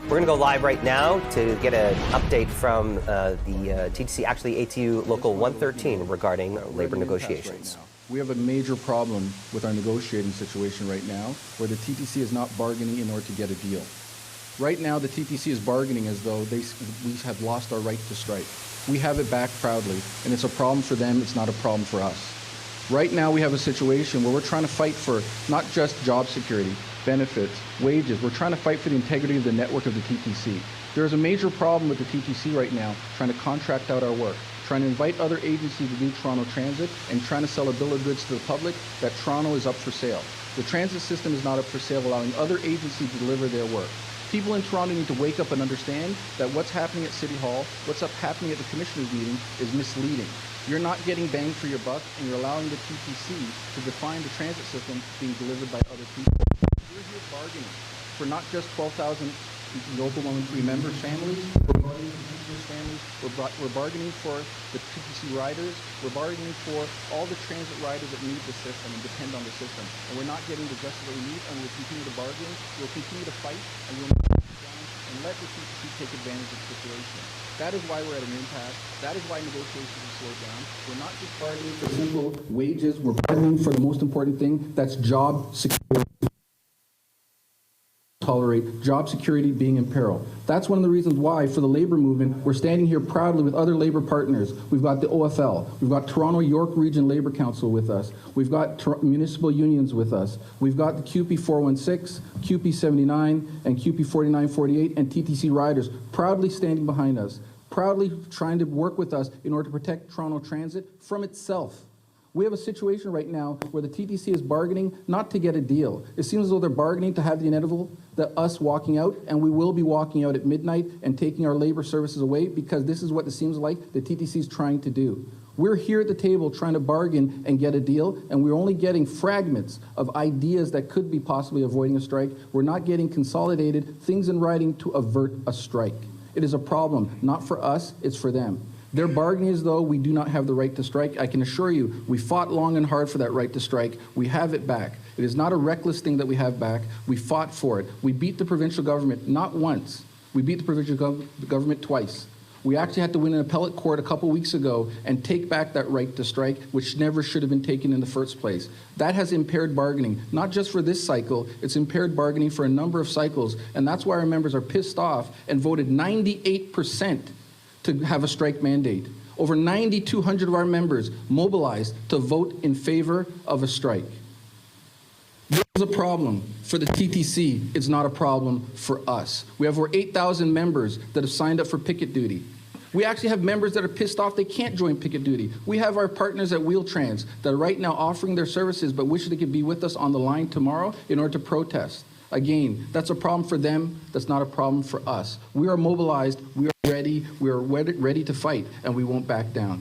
We're going to go live right now to get an update from the TTC, actually ATU Local 113, regarding labor negotiations. We have a major problem with our negotiating situation right now, where the TTC is not bargaining in order to get a deal. Right now, the TTC is bargaining as though we have lost our right to strike. We have it back proudly, and it's a problem for them, it's not a problem for us. Right now, we have a situation where we're trying to fight for not just job security, benefits, wages. We're trying to fight for the integrity of the network of the TTC. There's a major problem with the TTC right now, trying to contract out our work, trying to invite other agencies to do Toronto Transit, and trying to sell a bill of goods to the public that Toronto is up for sale. The transit system is not up for sale, allowing other agencies to deliver their work. People in Toronto need to wake up and understand that what's happening at City Hall, what's happening at the Commissioners' meeting is misleading. You're not getting bang for your buck, and you're allowing the TTC to define the transit system being delivered by other people. We're here bargaining for not just 12,000 local 113 members' families, we're bargaining for teachers' families, we're bargaining for the TTC riders, we're bargaining for all the transit riders that need the system and depend on the system. And we're not getting the justice that we need, and we'll continue to bargain, we'll continue to fight, and we'll not down and let the TTC take advantage of the situation. That is why we're at an impasse. That is why negotiations have slowed down. We're not just bargaining for simple wages, we're bargaining for the most important thing, that's job security. Tolerate job security being in peril. That's one of the reasons why, for the labor movement, we're standing here proudly with other labor partners. We've got the OFL, we've got Toronto York Region Labor Council with us, we've got municipal unions with us, we've got the QP 416, QP 79, and QP 4948, and TTC riders proudly standing behind us, proudly trying to work with us in order to protect Toronto Transit from itself. We have a situation right now where the TTC is bargaining not to get a deal. It seems as though they're bargaining to have the inevitable, that us walking out, and we will be walking out at midnight and taking our labor services away, because this is what it seems like the TTC is trying to do. We're here at the table trying to bargain and get a deal, and we're only getting fragments of ideas that could be possibly avoiding a strike. We're not getting consolidated things in writing to avert a strike. It is a problem, not for us, it's for them. They're bargaining as though we do not have the right to strike. I can assure you, we fought long and hard for that right to strike. We have it back. It is not a reckless thing that we have back. We fought for it. We beat the provincial government not once. We beat the provincial government twice. We actually had to win an appellate court a couple weeks ago and take back that right to strike, which never should have been taken in the first place. That has impaired bargaining, not just for this cycle, it's impaired bargaining for a number of cycles, and that's why our members are pissed off and voted 98% to have a strike mandate. Over 9,200 of our members mobilized to vote in favor of a strike. This is a problem for the TTC. It's not a problem for us. We have over 8,000 members that have signed up for picket duty. We actually have members that are pissed off they can't join picket duty. We have our partners at Wheel-Trans that are right now offering their services but wish they could be with us on the line tomorrow in order to protest. Again, that's a problem for them, that's not a problem for us. We are mobilized, we are ready to fight, and we won't back down.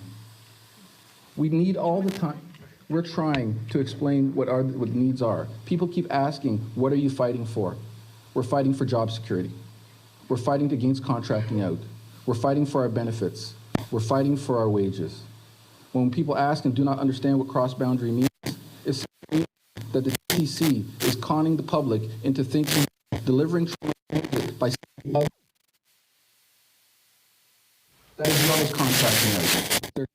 We need all the time. We're trying to explain what needs are. People keep asking, what are you fighting for? We're fighting for job security. We're fighting against contracting out. We're fighting for our benefits. We're fighting for our wages. When people ask and do not understand what cross-boundary means, it's saying that the TTC is conning the public into thinking delivering by that is not as contracting out.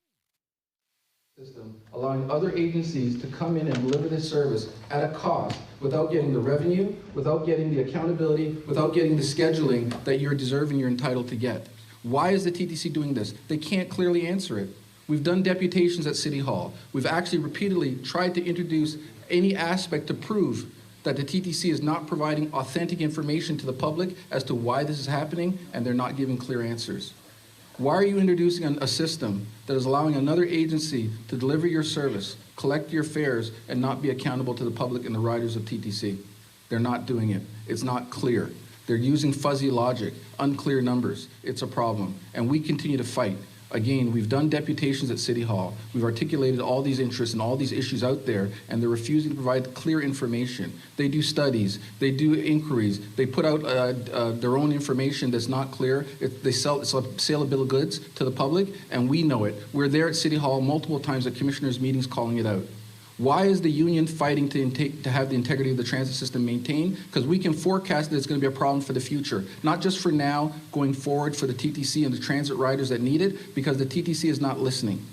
System allowing other agencies to come in and deliver this service at a cost without getting the revenue, without getting the accountability, without getting the scheduling that you're deserving, you're entitled to get. Why is the TTC doing this? They can't clearly answer it. We've done deputations at City Hall. We've actually repeatedly tried to introduce any aspect to prove that the TTC is not providing authentic information to the public as to why this is happening, and they're not giving clear answers. Why are you introducing a system that is allowing another agency to deliver your service, collect your fares, and not be accountable to the public and the riders of TTC? They're not doing it. It's not clear. They're using fuzzy logic, unclear numbers. It's a problem, and we continue to fight. Again, we've done deputations at City Hall. We've articulated all these interests and all these issues out there, and they're refusing to provide clear information. They do studies, they do inquiries, they put out their own information that's not clear. They sell a bill of goods to the public, and we know it. We're there at City Hall multiple times at commissioners' meetings calling it out. Why is the union fighting to have the integrity of the transit system maintained? Because we can forecast that it's going to be a problem for the future, not just for now, going forward for the TTC and the transit riders that need it, because the TTC is not listening.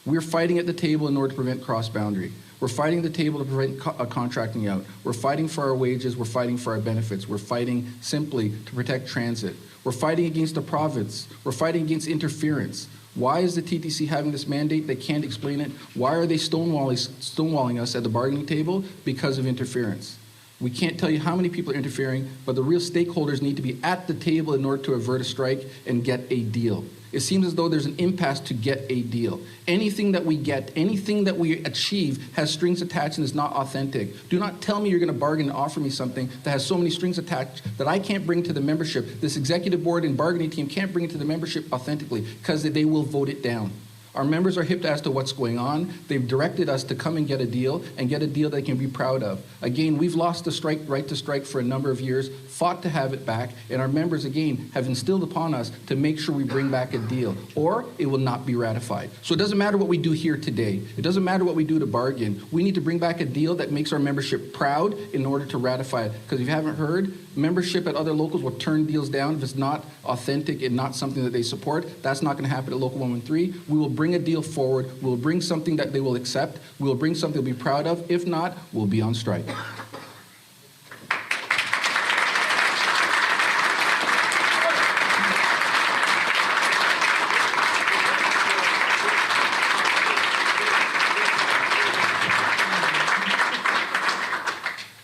We're fighting at the table in order to prevent cross-boundary. We're fighting at the table to prevent contracting out. We're fighting for our wages. We're fighting for our benefits. We're fighting simply to protect transit. We're fighting against the province. We're fighting against interference. Why is the TTC having this mandate? They can't explain it. Why are they stonewalling us at the bargaining table? Because of interference. We can't tell you how many people are interfering, but the real stakeholders need to be at the table in order to avert a strike and get a deal. It seems as though there's an impasse to get a deal. Anything that we get, anything that we achieve has strings attached and is not authentic. Do not tell me you're going to bargain and offer me something that has so many strings attached that I can't bring to the membership. This executive board and bargaining team can't bring it to the membership authentically because they will vote it down. Our members are hip as to what's going on. They've directed us to come and get a deal they can be proud of. Again, we've lost the right to strike for a number of years, fought to have it back, and our members, again, have instilled upon us to make sure we bring back a deal, or it will not be ratified. So it doesn't matter what we do here today. It doesn't matter what we do to bargain. We need to bring back a deal that makes our membership proud in order to ratify it. Because if you haven't heard, membership at other locals will turn deals down if it's not authentic and not something that they support. That's not going to happen at Local 113. We will bring a deal forward. We'll bring something that they will accept. We'll bring something they'll be proud of. If not, we'll be on strike.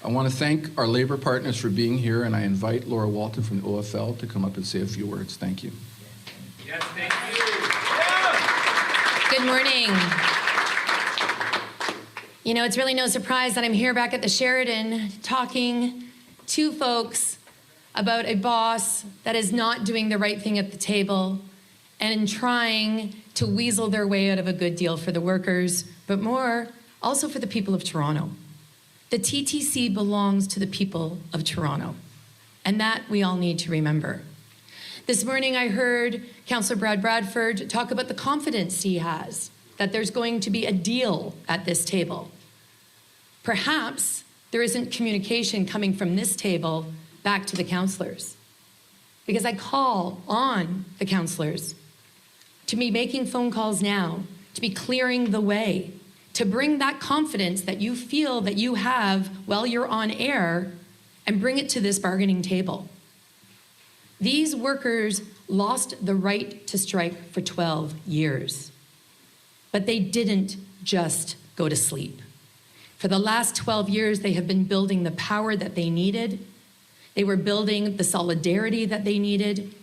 I want to thank our labor partners for being here, and I invite Laura Walton from the OFL to come up and say a few words. Thank you. Yes, thank you. Good morning. You know, it's really no surprise that I'm here back at the Sheridan talking to folks about a boss that is not doing the right thing at the table and trying to weasel their way out of a good deal for the workers, but more also for the people of Toronto. The TTC belongs to the people of Toronto, and that we all need to remember. This morning I heard Councillor Brad Bradford talk about the confidence he has that there's going to be a deal at this table. Perhaps there isn't communication coming from this table back to the councillors, because I call on the councillors to be making phone calls now, to be clearing the way, to bring that confidence that you feel that you have while you're on air and bring it to this bargaining table. These workers lost the right to strike for 12 years, but they didn't just go to sleep. For the last 12 years, they have been building the power that they needed. They were building the solidarity that they needed.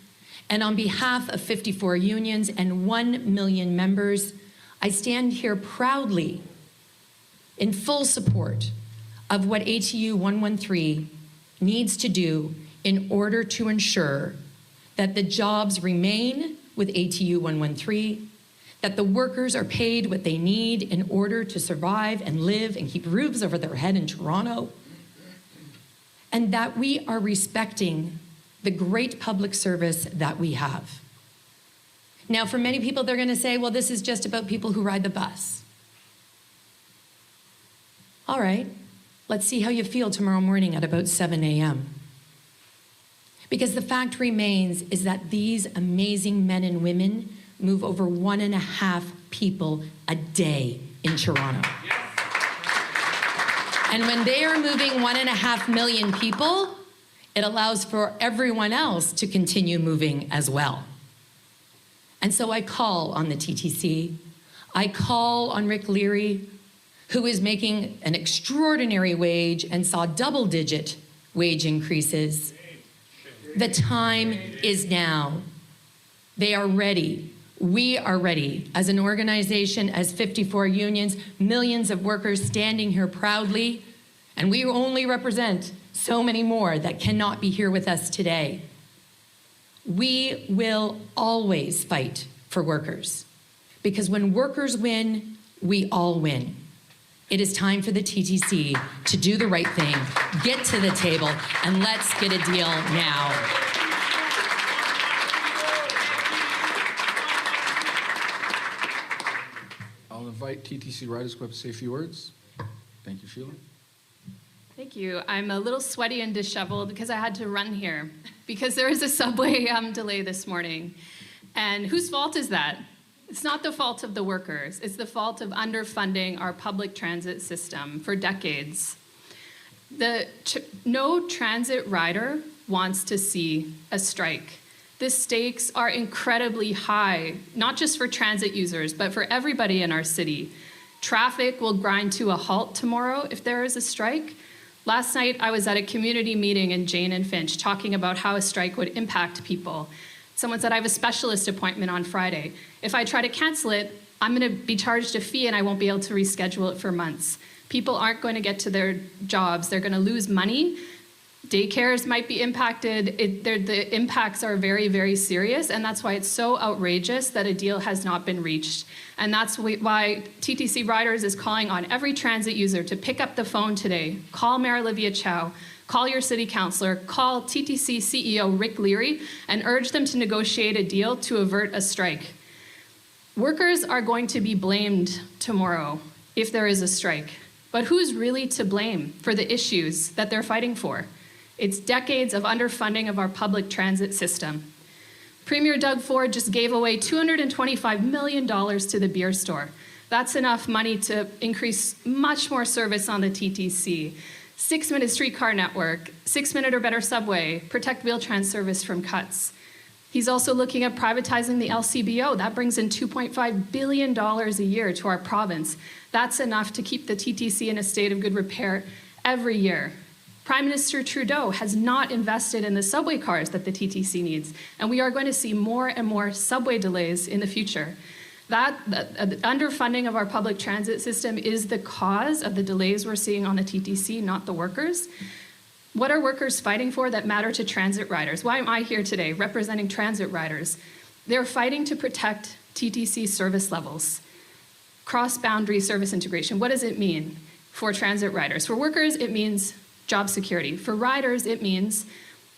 And on behalf of 54 unions and 1 million members, I stand here proudly in full support of what ATU 113 needs to do in order to ensure that the jobs remain with ATU 113, that the workers are paid what they need in order to survive and live and keep roofs over their head in Toronto, and that we are respecting the great public service that we have. Now, for many people, they're going to say, well, this is just about people who ride the bus. All right, let's see how you feel tomorrow morning at about 7 a.m. Because the fact remains is that these amazing men and women move over 1.5 people a day in Toronto. And when they are moving 1.5 million people, it allows for everyone else to continue moving as well. And so I call on the TTC, I call on Rick Leary, who is making an extraordinary wage and saw double-digit wage increases. The time is now. They are ready. We are ready as an organization, as 54 unions, millions of workers standing here proudly, and we only represent so many more that cannot be here with us today. We will always fight for workers, because when workers win, we all win. It is time for the TTC to do the right thing, get to the table, and let's get a deal now. I'll invite TTC riders to come up and say a few words. Thank you, Sheila. Thank you. I'm a little sweaty and disheveled because I had to run here because there was a subway delay this morning. And whose fault is that? It's not the fault of the workers. It's the fault of underfunding our public transit system for decades. No transit rider wants to see a strike. The stakes are incredibly high, not just for transit users, but for everybody in our city. Traffic will grind to a halt tomorrow if there is a strike. Last night, I was at a community meeting in Jane and Finch talking about how a strike would impact people. Someone said, I have a specialist appointment on Friday. If I try to cancel it, I'm going to be charged a fee and I won't be able to reschedule it for months. People aren't going to get to their jobs. They're going to lose money. Daycares might be impacted. The impacts are very, very serious, and that's why it's so outrageous that a deal has not been reached. And that's why TTC Riders is calling on every transit user to pick up the phone today, call Mayor Olivia Chow, call your city councillor, call TTC CEO Rick Leary, and urge them to negotiate a deal to avert a strike. Workers are going to be blamed tomorrow if there is a strike. But who's really to blame for the issues that they're fighting for? It's decades of underfunding of our public transit system. Premier Doug Ford just gave away $225 million to the beer store. That's enough money to increase much more service on the TTC. 6-minute streetcar network, 6-minute or better subway, protect Wheel-Trans service from cuts. He's also looking at privatizing the LCBO. That brings in $2.5 billion a year to our province. That's enough to keep the TTC in a state of good repair every year. Prime Minister Trudeau has not invested in the subway cars that the TTC needs, and we are going to see more and more subway delays in the future. The underfunding of our public transit system is the cause of the delays we're seeing on the TTC, not the workers. What are workers fighting for that matter to transit riders? Why am I here today representing transit riders? They're fighting to protect TTC service levels, cross-boundary service integration. What does it mean for transit riders? For workers, it means job security. For riders, it means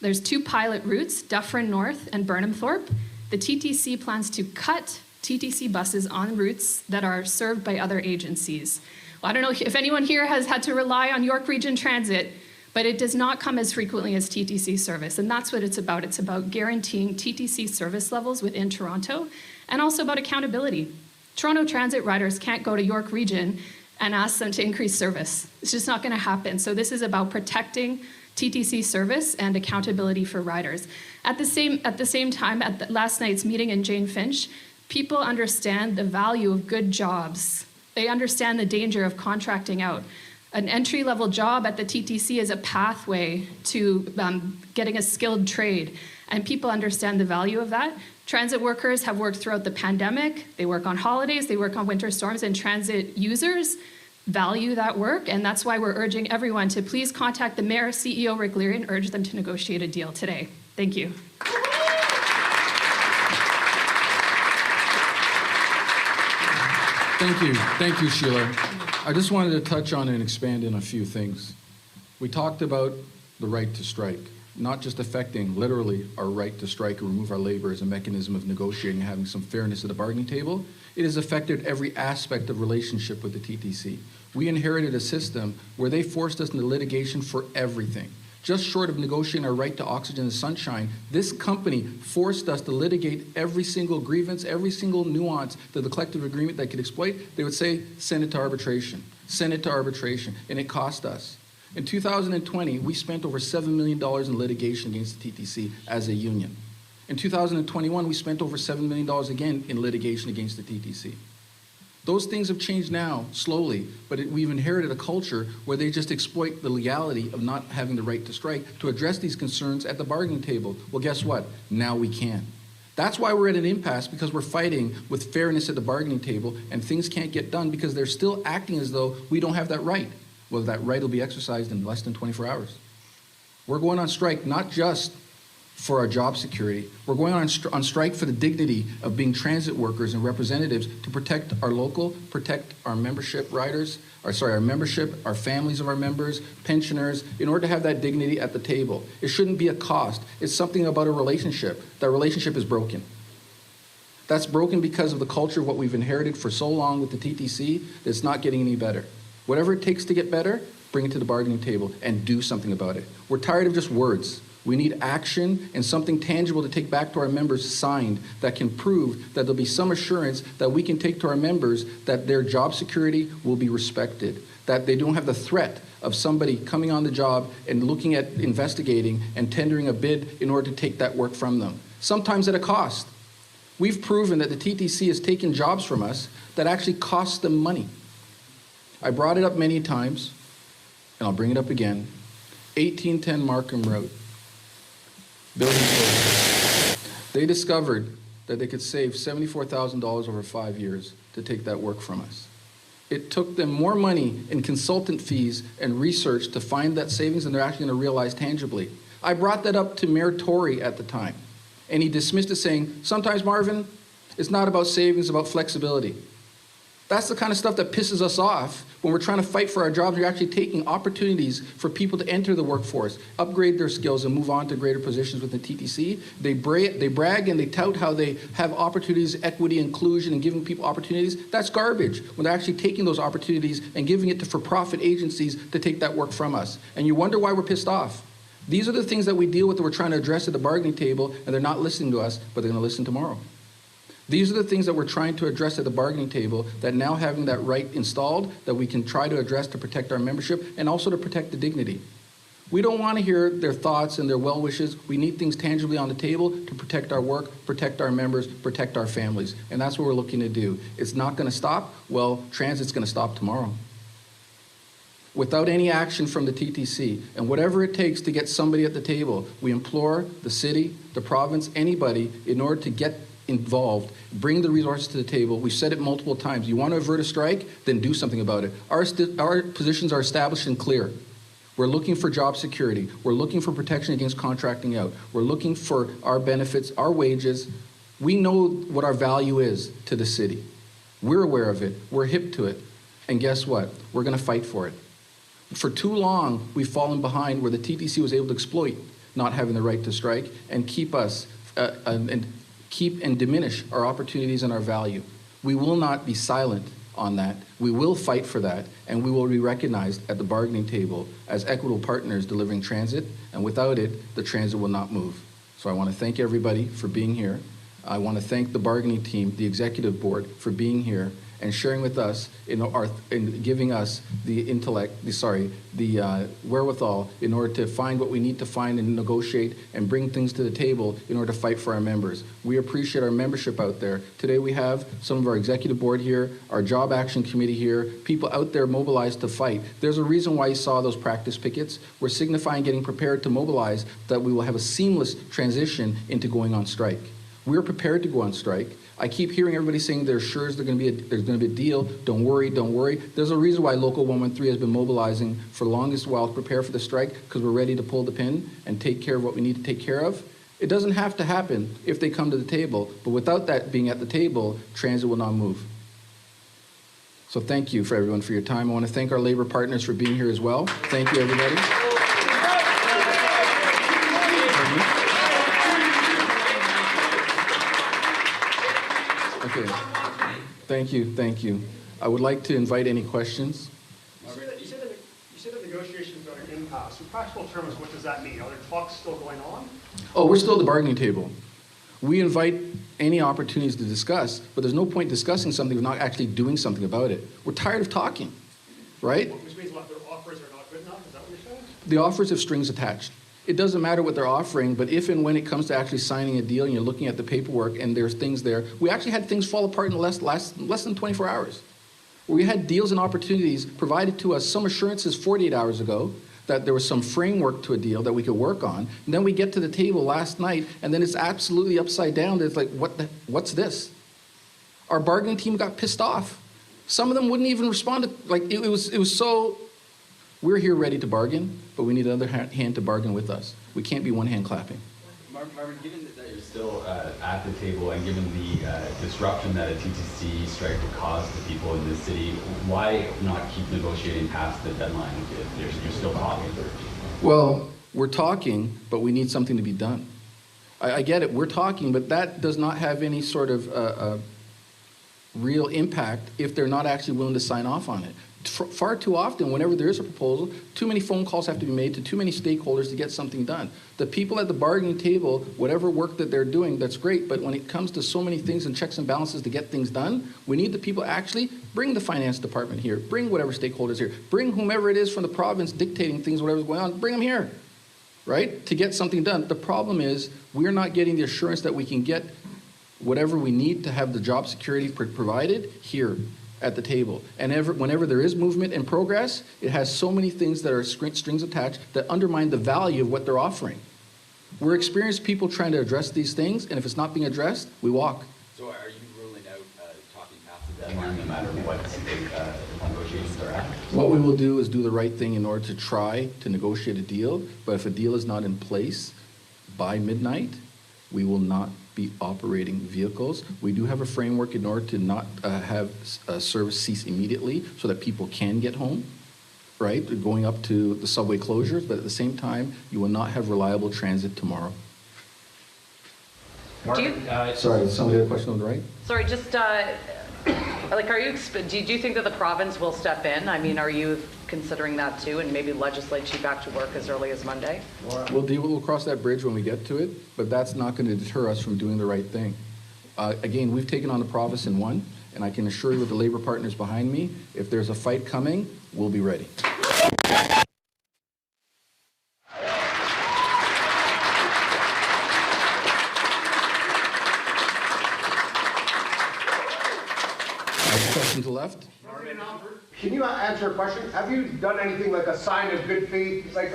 there's 2 pilot routes, Dufferin North and Burnham Thorpe. The TTC plans to cut TTC buses on routes that are served by other agencies. Well, I don't know if anyone here has had to rely on York Region Transit, but it does not come as frequently as TTC service, and that's what it's about. It's about guaranteeing TTC service levels within Toronto, and also about accountability. Toronto Transit riders can't go to York Region and ask them to increase service. It's just not going to happen. So this is about protecting TTC service and accountability for riders. At the same time, at last night's meeting in Jane Finch, people understand the value of good jobs. They understand the danger of contracting out. An entry-level job at the TTC is a pathway to getting a skilled trade, and people understand the value of that. Transit workers have worked throughout the pandemic. They work on holidays, they work on winter storms, and transit users value that work, and that's why we're urging everyone to please contact the Mayor, CEO Rick Leary, and urge them to negotiate a deal today. Thank you. Thank you, Sheila. I just wanted to touch on and expand on a few things. We talked about the right to strike, not just affecting literally our right to strike and remove our labor as a mechanism of negotiating and having some fairness at the bargaining table. It has affected every aspect of relationship with the TTC. We inherited a system where they forced us into litigation for everything. Just short of negotiating our right to oxygen and sunshine, this company forced us to litigate every single grievance, every single nuance to the collective agreement they could exploit. They would say, send it to arbitration, and it cost us. In 2020, we spent over $7 million in litigation against the TTC as a union. In 2021, we spent over $7 million again in litigation against the TTC. Those things have changed now, slowly, but we've inherited a culture where they just exploit the legality of not having the right to strike to address these concerns at the bargaining table. Well, guess what? Now we can. That's why we're at an impasse, because we're fighting with fairness at the bargaining table, and things can't get done because they're still acting as though we don't have that right. Well, that right will be exercised in less than 24 hours. We're going on strike not just for our job security. We're going on strike for the dignity of being transit workers and representatives to protect our local, protect our membership riders, our membership, our families of our members, pensioners, in order to have that dignity at the table. It shouldn't be a cost. It's something about a relationship. That relationship is broken. That's broken because of the culture of what we've inherited for so long with the TTC. It's not getting any better. Whatever it takes to get better, bring it to the bargaining table and do something about it. We're tired of just words. We need action and something tangible to take back to our members signed that can prove that there'll be some assurance that we can take to our members that their job security will be respected, that they don't have the threat of somebody coming on the job and looking at investigating and tendering a bid in order to take that work from them, sometimes at a cost. We've proven that the TTC has taken jobs from us that actually cost them money. I brought it up many times, and I'll bring it up again. 1810 Markham Road. Building code. They discovered that they could save $74,000 over 5 years to take that work from us. It took them more money in consultant fees and research to find that savings than they're actually going to realize tangibly. I brought that up to Mayor Tory at the time, and he dismissed it saying, sometimes, Marvin, it's not about savings, it's about flexibility. That's the kind of stuff that pisses us off when we're trying to fight for our jobs. We're actually taking opportunities for people to enter the workforce, upgrade their skills, and move on to greater positions within TTC. They brag and they tout how they have opportunities, equity, inclusion, and giving people opportunities. That's garbage when they're actually taking those opportunities and giving it to for-profit agencies to take that work from us. And you wonder why we're pissed off. These are the things that we deal with that we're trying to address at the bargaining table, and they're not listening to us, but they're going to listen tomorrow. These are the things that we're trying to address at the bargaining table, that now having that right installed, that we can try to address to protect our membership and also to protect the dignity. We don't want to hear their thoughts and their well wishes. We need things tangibly on the table to protect our work, protect our members, protect our families. And that's what we're looking to do. It's not going to stop. Well, transit's going to stop tomorrow. Without any action from the TTC, and whatever it takes to get somebody at the table, we implore the city, the province, anybody, in order to get involved, bring the resources to the table. We've said it multiple times. You want to avert a strike? Then do something about it. Our positions are established and clear. We're looking for job security. We're looking for protection against contracting out. We're looking for our benefits, our wages. We know what our value is to the city. We're aware of it. We're hip to it. And guess what? We're going to fight for it. For too long, we've fallen behind where the TTC was able to exploit not having the right to strike and keep us keep and diminish our opportunities and our value. We will not be silent on that. We will fight for that, and we will be recognized at the bargaining table as equitable partners delivering transit, and without it, the transit will not move. So I want to thank everybody for being here. I want to thank the bargaining team, the executive board, for being here and sharing with us in giving us the wherewithal in order to find what we need to find and negotiate and bring things to the table in order to fight for our members. We appreciate our membership out there. Today we have some of our executive board here, our job action committee here, people out there mobilized to fight. There's a reason why you saw those practice pickets. We're signifying getting prepared to mobilize, that we will have a seamless transition into going on strike. We're prepared to go on strike. I keep hearing everybody saying there's going to be a deal. Don't worry, don't worry. There's a reason why Local 113 has been mobilizing for the longest while to prepare for the strike, because we're ready to pull the pin and take care of what we need to take care of. It doesn't have to happen if they come to the table, but without that being at the table, transit will not move. So thank you for everyone for your time. I want to thank our labor partners for being here as well. Thank you, everybody. Okay. Thank you. I would like to invite any questions. You said that negotiations are an impasse. In practical terms, what does that mean? Are there talks still going on? Oh, we're still at the bargaining table. We invite any opportunities to discuss, but there's no point discussing something if we're not actually doing something about it. We're tired of talking, right? Which means what, their offers are not good enough? Is that what you're saying? The offers have strings attached. It doesn't matter what they're offering, but if and when it comes to actually signing a deal and you're looking at the paperwork and there's things there, we actually had things fall apart in less than 24 hours. We had deals and opportunities provided to us, some assurances 48 hours ago, that there was some framework to a deal that we could work on. And then we get to the table last night, and then it's absolutely upside down. It's like, what's this? Our bargaining team got pissed off. Some of them wouldn't even respond to, like, it was so, we're here ready to bargain, but we need another hand to bargain with us. We can't be one hand clapping. Marvin, given that you're still at the table and given the disruption that a TTC strike would cause to people in this city, why not keep negotiating past the deadline if you're still talking? Well, we're talking, but we need something to be done. I get it, we're talking, but that does not have any sort of real impact if they're not actually willing to sign off on it. far too often, whenever there is a proposal, too many phone calls have to be made to too many stakeholders to get something done. The people at the bargaining table, whatever work that they're doing, that's great, but when it comes to so many things and checks and balances to get things done, we need the people actually bring the finance department here, bring whatever stakeholders here, bring whomever it is from the province dictating things, whatever's going on, bring them here, right, to get something done. The problem is we're not getting the assurance that we can get whatever we need to have the job security provided here at the table. And whenever there is movement and progress, it has so many things that are strings attached that undermine the value of what they're offering. We're experienced people trying to address these things, and if it's not being addressed, we walk. So are you ruling out talking past the deadline no matter what negotiations are at? What we will do is do the right thing in order to try to negotiate a deal, but if a deal is not in place by midnight, we will not be operating vehicles. We do have a framework in order to not have service cease immediately so that people can get home, right? Going up to the subway closures, but at the same time, you will not have reliable transit tomorrow. Sorry, somebody had a question on the right? Sorry, just like, do you think that the province will step in? I mean, are you considering that too, and maybe legislate you back to work as early as Monday? We'll cross that bridge when we get to it, but that's not going to deter us from doing the right thing. Again, we've taken on the province and won, and I can assure you with the labor partners behind me, if there's a fight coming, we'll be ready. Question to the left. President Alfred, can you answer a question? Have you done anything like a sign of good faith, like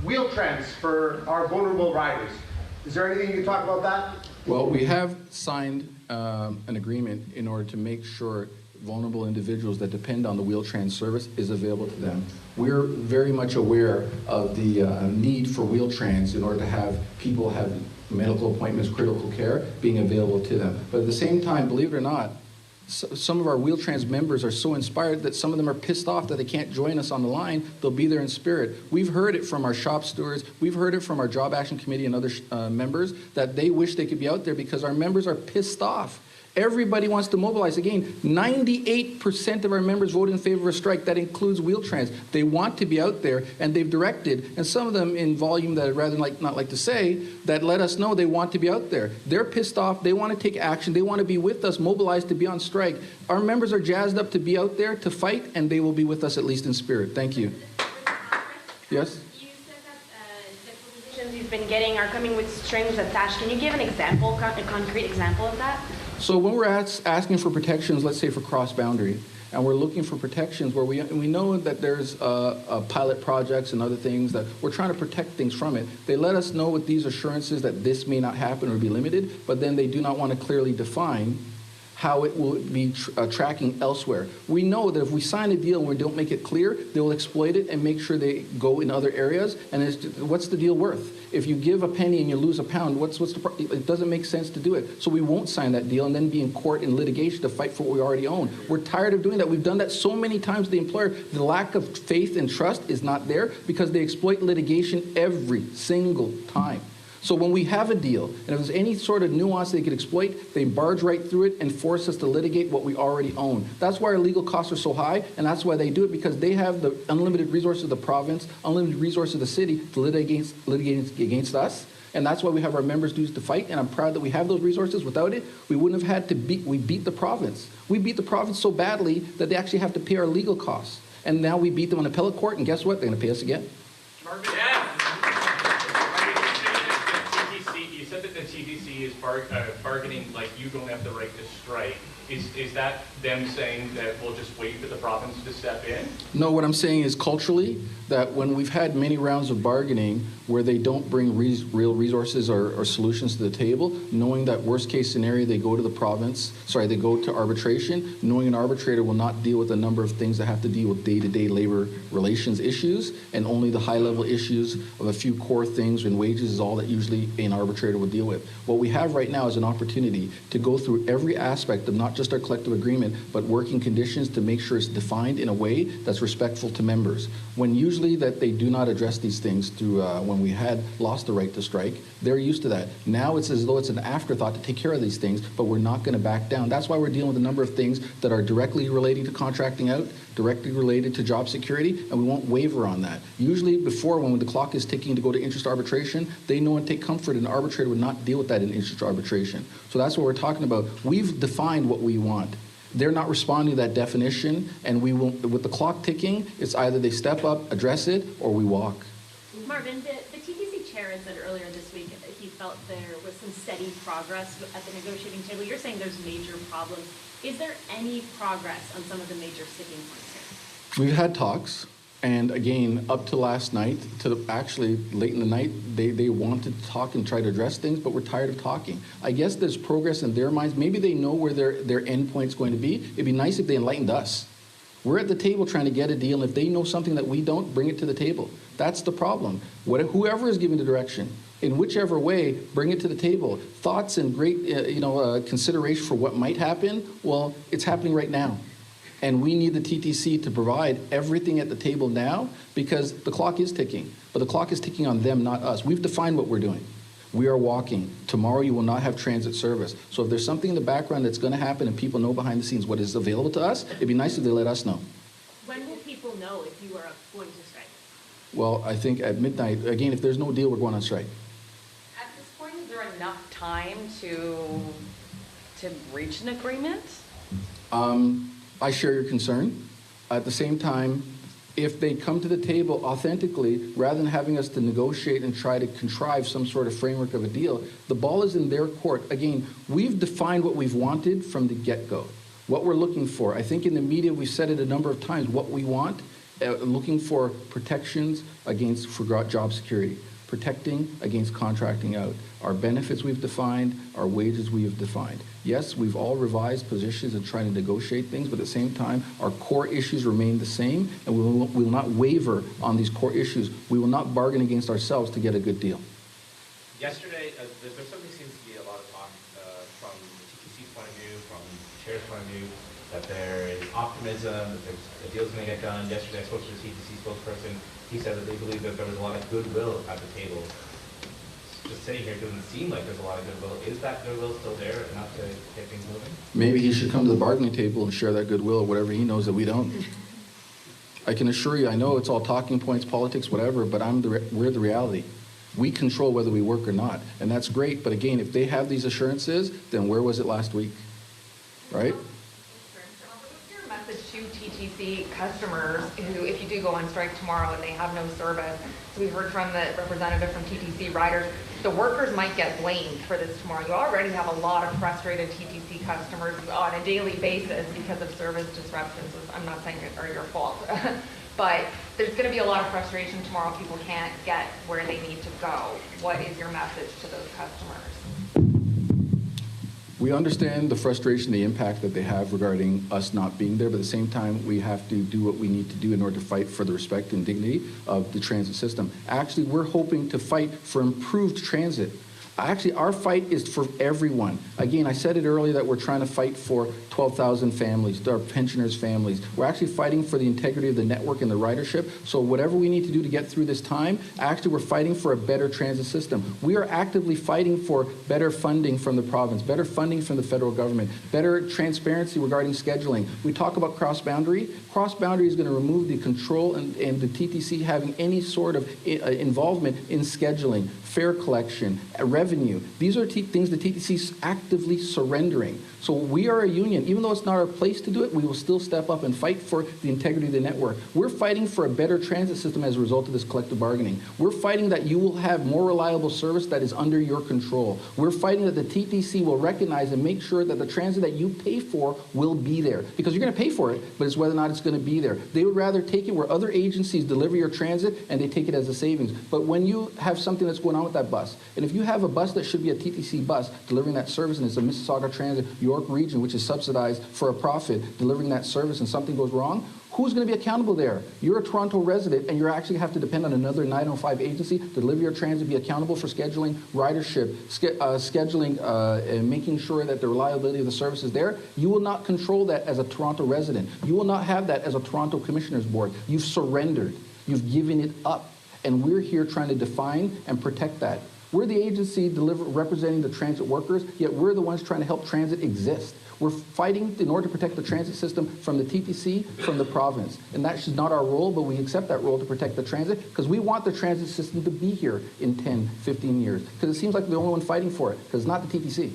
wheel trans for our vulnerable riders? Is there anything you can talk about that? Well, we have signed an agreement in order to make sure vulnerable individuals that depend on the wheel trans service is available to them. We're very much aware of the need for wheel trans in order to have people have medical appointments, critical care being available to them. But at the same time, believe it or not, some of our wheel trans members are so inspired that some of them are pissed off that they can't join us on the line. They'll be there in spirit. We've heard it from our shop stewards. We've heard it from our Job Action Committee and other members that they wish they could be out there because our members are pissed off. Everybody wants to mobilize. Again, 98% of our members voted in favor of a strike. That includes wheel trans. They want to be out there, and they've directed, and some of them in volume that I'd rather not like to say, that let us know they want to be out there. They're pissed off. They want to take action. They want to be with us, mobilized to be on strike. Our members are jazzed up to be out there to fight, and they will be with us at least in spirit. Thank you. Yes? You said that the provisions you've been getting are coming with strings attached. Can you give an example, a concrete example of that? So when we're asking for protections, let's say for cross-boundary, and we're looking for protections where we know that there's pilot projects and other things that we're trying to protect things from it, they let us know with these assurances that this may not happen or be limited, but then they do not want to clearly define how it will be tracking elsewhere. We know that if we sign a deal and we don't make it clear, they will exploit it and make sure they go in other areas. And what's the deal worth? If you give a penny and you lose a pound, it doesn't make sense to do it. So we won't sign that deal and then be in court in litigation to fight for what we already own. We're tired of doing that. We've done that so many times. The employer, the lack of faith and trust is not there because they exploit litigation every single time. So when we have a deal, and if there's any sort of nuance they could exploit, they barge right through it and force us to litigate what we already own. That's why our legal costs are so high, and that's why they do it, because they have the unlimited resources of the province, unlimited resources of the city to litigate against us. And that's why we have our members' dues to fight, and I'm proud that we have those resources. Without it, we wouldn't have had to we beat the province. We beat the province so badly that they actually have to pay our legal costs. And now we beat them in appellate court, and guess what? They're going to pay us again. Marvin, you said that the TTC is bargaining like you don't have the right to strike. Is that them saying that we'll just wait for the province to step in? No, what I'm saying is culturally, that when we've had many rounds of bargaining where they don't bring real resources or solutions to the table, knowing that worst case scenario, they go to the province, they go to arbitration, knowing an arbitrator will not deal with a number of things that have to deal with day-to-day labor relations issues, and only the high-level issues of a few core things, and wages is all that usually an arbitrator will deal with. What we have right now is an opportunity to go through every aspect of not just our collective agreement, but working conditions to make sure it's defined in a way that's respectful to members. When usually that they do not address these things through when we had lost the right to strike, they're used to that. Now it's as though it's an afterthought to take care of these things, but we're not going to back down. That's why we're dealing with a number of things that are directly relating to contracting out, directly related to job security, and we won't waver on that. Usually before, when the clock is ticking to go to interest arbitration, they know and take comfort an arbitrator would not deal with that in interest arbitration. So that's what we're talking about. We've defined what we want. They're not responding to that definition, and we will, with the clock ticking, it's either they step up, address it, or we walk. Marvin, the TTC chair had said earlier this week that he felt there was some steady progress at the negotiating table. You're saying there's major problems. Is there any progress on some of the major sticking points here? We've had talks, and again, up to last night, actually late in the night, they wanted to talk and try to address things, but we're tired of talking. I guess there's progress in their minds. Maybe they know where their end point's going to be. It'd be nice if they enlightened us. We're at the table trying to get a deal, and if they know something that we don't, bring it to the table. That's the problem. Whoever is giving the direction, in whichever way, bring it to the table. Thoughts and great consideration for what might happen, well, it's happening right now. And we need the TTC to provide everything at the table now, because the clock is ticking. But the clock is ticking on them, not us. We've defined what we're doing. We are walking. Tomorrow you will not have transit service. So if there's something in the background that's going to happen and people know behind the scenes what is available to us, it'd be nice if they let us know. When will people know if you are going to strike? Well, I think at midnight, again, if there's no deal, we're going on strike. At this point, is there enough time to reach an agreement? I share your concern. At the same time, if they come to the table authentically, rather than having us to negotiate and try to contrive some sort of framework of a deal, the ball is in their court. Again, we've defined what we've wanted from the get-go, what we're looking for. I think in the media we've said it a number of times, what we want, looking for protections for job security, protecting against contracting out. Our benefits we've defined, our wages we have defined. Yes, we've all revised positions and trying to negotiate things, but at the same time, our core issues remain the same, and we will not waver on these core issues. We will not bargain against ourselves to get a good deal. Yesterday, there certainly seems to be a lot of talk from the TTC's point of view, from the chair's point of view, that there is optimism, that a deal's going to get done. Yesterday, I spoke to the TTC spokesperson. He said that they believe that there was a lot of goodwill at the table. Just sitting here, it doesn't seem like there's a lot of goodwill. Is that goodwill still there enough to get things moving? Maybe he should come to the bargaining table and share that goodwill or whatever he knows that we don't. I can assure you, I know it's all talking points, politics, whatever, but we're the reality. We control whether we work or not, and that's great. But again, if they have these assurances, then where was it last week, right? What's your message to TTC customers who, if you do go on strike tomorrow and they have no service? So we heard from the representative from TTC riders, the workers might get blamed for this tomorrow. You already have a lot of frustrated TTC customers on a daily basis because of service disruptions. I'm not saying it are your fault, but there's going to be a lot of frustration tomorrow. People can't get where they need to go. What is your message to those customers? We understand the frustration, the impact that they have regarding us not being there, but at the same time, we have to do what we need to do in order to fight for the respect and dignity of the transit system. Actually, we're hoping to fight for improved transit. Actually, our fight is for everyone. Again, I said it earlier that we're trying to fight for 12,000 families, our pensioners' families. We're actually fighting for the integrity of the network and the ridership. So whatever we need to do to get through this time, actually we're fighting for a better transit system. We are actively fighting for better funding from the province, better funding from the federal government, better transparency regarding scheduling. We talk about cross-boundary. Cross-boundary is going to remove the control and the TTC having any sort of involvement in scheduling, fare collection, revenue. These are things the TTC is actively surrendering. So we are a union. Even though it's not our place to do it, we will still step up and fight for the integrity of the network. We're fighting for a better transit system as a result of this collective bargaining. We're fighting that you will have more reliable service that is under your control. We're fighting that the TTC will recognize and make sure that the transit that you pay for will be there. Because you're going to pay for it, but it's whether or not it's going to be there. They would rather take it where other agencies deliver your transit and they take it as a savings. But when you have something that's going on with that bus, and if you have a bus that should be a TTC bus delivering that service and it's a Mississauga Transit York region, which is subsidized for a profit, delivering that service, and something goes wrong, who's going to be accountable there? You're a Toronto resident, and you actually have to depend on another 905 agency to deliver your transit, be accountable for scheduling ridership, scheduling and making sure that the reliability of the service is there. You will not control that as a Toronto resident. You will not have that as a Toronto Commissioners Board. You've surrendered. You've given it up. And we're here trying to define and protect that. We're the agency representing the transit workers, yet we're the ones trying to help transit exist. We're fighting in order to protect the transit system from the TTC, from the province. And that's not our role, but we accept that role to protect the transit because we want the transit system to be here in 10, 15 years. Because it seems like we're the only one fighting for it, because it's not the TTC.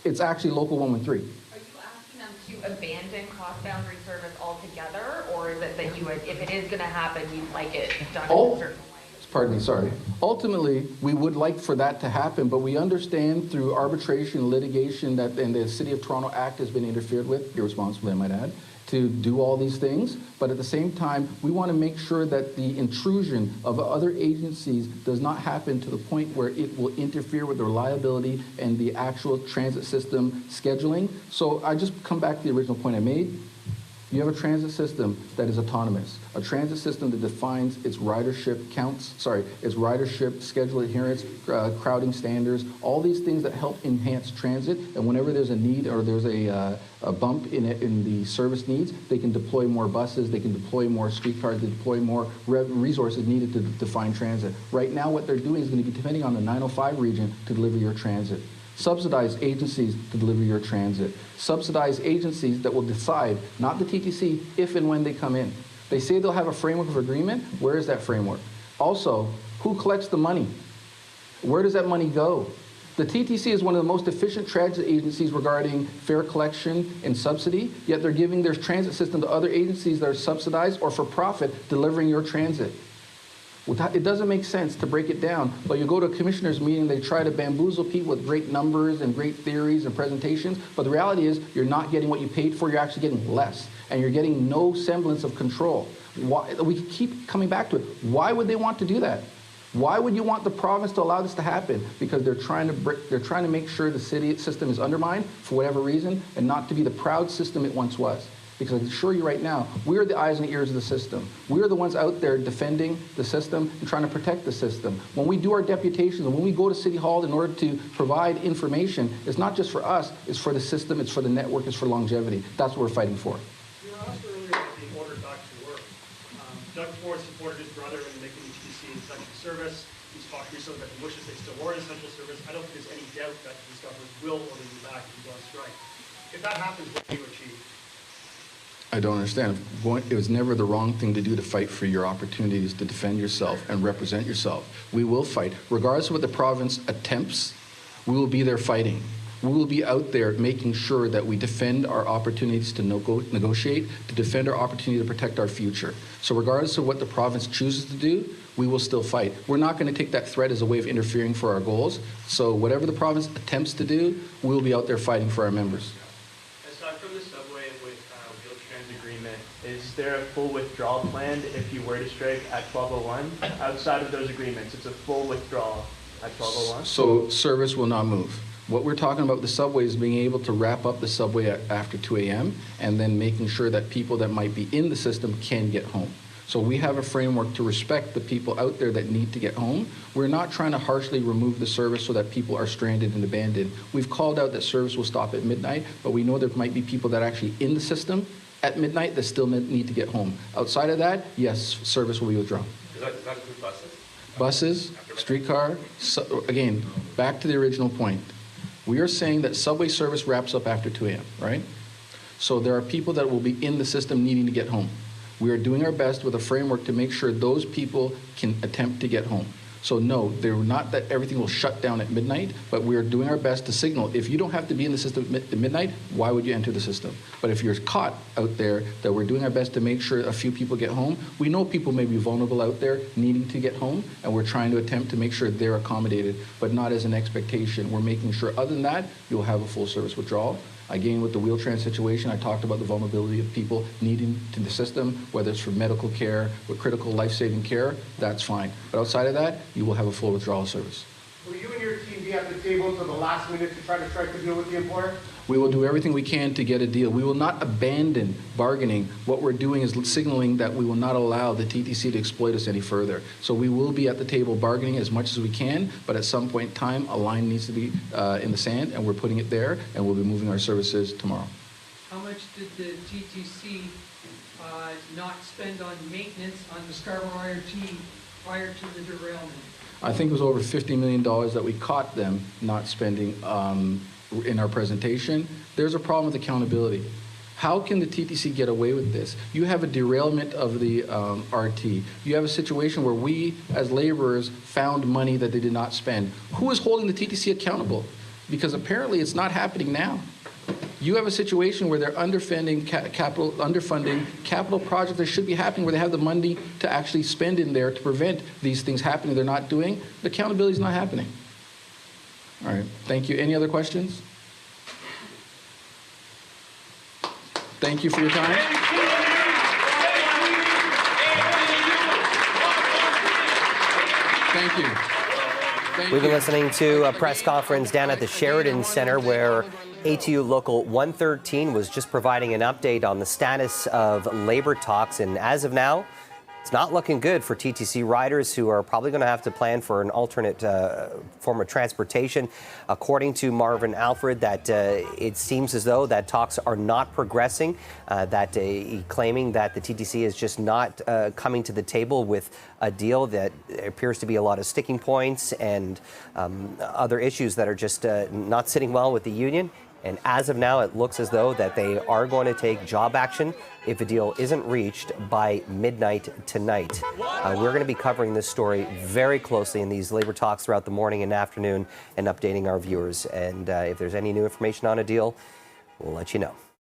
It's actually Local 113. Are you asking them to abandon cross-boundary service altogether, or is it that you would, if it is going to happen, you'd like it done in a certain way? Pardon me, sorry. Ultimately, we would like for that to happen, but we understand through arbitration, litigation, that and the City of Toronto Act has been interfered with, irresponsibly I might add, to do all these things. But at the same time, we want to make sure that the intrusion of other agencies does not happen to the point where it will interfere with the reliability and the actual transit system scheduling. So I just come back to the original point I made. You have a transit system that is autonomous, a transit system that defines its ridership counts, its ridership schedule adherence, crowding standards, all these things that help enhance transit. And whenever there's a need or there's a bump in the service needs, they can deploy more buses, they can deploy more streetcars, they deploy more resources needed to define transit. Right now, what they're doing is going to be depending on the 905 region to deliver your transit. Subsidize agencies to deliver your transit. Subsidize agencies that will decide, not the TTC, if and when they come in. They say they'll have a framework of agreement. Where is that framework? Also, who collects the money? Where does that money go? The TTC is one of the most efficient transit agencies regarding fare collection and subsidy, yet they're giving their transit system to other agencies that are subsidized or for profit delivering your transit. It doesn't make sense to break it down, but you go to a commissioner's meeting, they try to bamboozle people with great numbers and great theories and presentations, but the reality is you're not getting what you paid for, you're actually getting less, and you're getting no semblance of control. Why, we keep coming back to it. Why would they want to do that? Why would you want the province to allow this to happen? Because they're trying to make sure the city system is undermined for whatever reason, and not to be the proud system it once was. Because I can assure you right now, we're the eyes and ears of the system. We're the ones out there defending the system and trying to protect the system. When we do our deputations and when we go to City Hall in order to provide information, it's not just for us, it's for the system, it's for the network, it's for longevity. That's what we're fighting for. You were asked earlier about being ordered back to work. Doug Ford supported his brother in making the TTC essential service. He's talked recently that he wishes they still were in essential service. I don't think there's any doubt that this government will order you back if you go on strike. If that happens, what do you achieve? I don't understand. It was never the wrong thing to do to fight for your opportunities to defend yourself and represent yourself. We will fight. Regardless of what the province attempts, we will be there fighting. We will be out there making sure that we defend our opportunities to negotiate, to defend our opportunity to protect our future. So regardless of what the province chooses to do, we will still fight. We're not going to take that threat as a way of interfering for our goals. So whatever the province attempts to do, we will be out there fighting for our members. Aside from the subway with wheel trans agreement, is there a full withdrawal planned if you were to strike at 12:01? Outside of those agreements, it's a full withdrawal at 12:01? So service will not move. What we're talking about with the subway is being able to wrap up the subway after 2 a.m. and then making sure that people that might be in the system can get home. So we have a framework to respect the people out there that need to get home. We're not trying to harshly remove the service so that people are stranded and abandoned. We've called out that service will stop at midnight, but we know there might be people that are actually in the system at midnight that still need to get home. Outside of that, yes, service will be withdrawn. Does that include buses? Buses, streetcar, again, back to the original point. We are saying that subway service wraps up after 2 a.m., right? So there are people that will be in the system needing to get home. We are doing our best with a framework to make sure those people can attempt to get home. So no, they're not that everything will shut down at midnight, but we are doing our best to signal, if you don't have to be in the system at midnight, why would you enter the system? But if you're caught out there, that we're doing our best to make sure a few people get home. We know people may be vulnerable out there needing to get home, and we're trying to attempt to make sure they're accommodated, but not as an expectation. We're making sure, other than that, you'll have a full service withdrawal. Again, with the wheel trans situation, I talked about the vulnerability of people needing to the system, whether it's for medical care or critical life-saving care, that's fine. But outside of that, you will have a full withdrawal service. Will you and your team be at the table to the last minute to try to strike a deal with the employer? We will do everything we can to get a deal. We will not abandon bargaining. What we're doing is signaling that we will not allow the TTC to exploit us any further. So we will be at the table bargaining as much as we can, but at some point in time, a line needs to be in the sand, and we're putting it there, and we'll be moving our services tomorrow. How much did the TTC not spend on maintenance on the Scarborough IRT prior to the derailment? I think it was over $50 million that we caught them not spending in our presentation. There's a problem with accountability. How can the TTC get away with this? You have a derailment of the RT. You have a situation where we, as laborers, found money that they did not spend. Who is holding the TTC accountable? Because apparently it's not happening now. You have a situation where they're underfunding capital projects that should be happening, where they have the money to actually spend in there to prevent these things happening. They're not doing. The accountability is not happening. All right, thank you. Any other questions? Thank you for your time. Thank you. We've been listening to a press conference down at the Sheridan Center where ATU Local 113 was just providing an update on the status of labor talks. And as of now, it's not looking good for TTC riders who are probably going to have to plan for an alternate form of transportation. According to Marvin Alfred, that it seems as though that talks are not progressing, claiming that the TTC is just not coming to the table with a deal, that appears to be a lot of sticking points and other issues that are just not sitting well with the union. And as of now, it looks as though that they are going to take job action if a deal isn't reached by midnight tonight. We're going to be covering this story very closely in these labor talks throughout the morning and afternoon and updating our viewers. And if there's any new information on a deal, we'll let you know.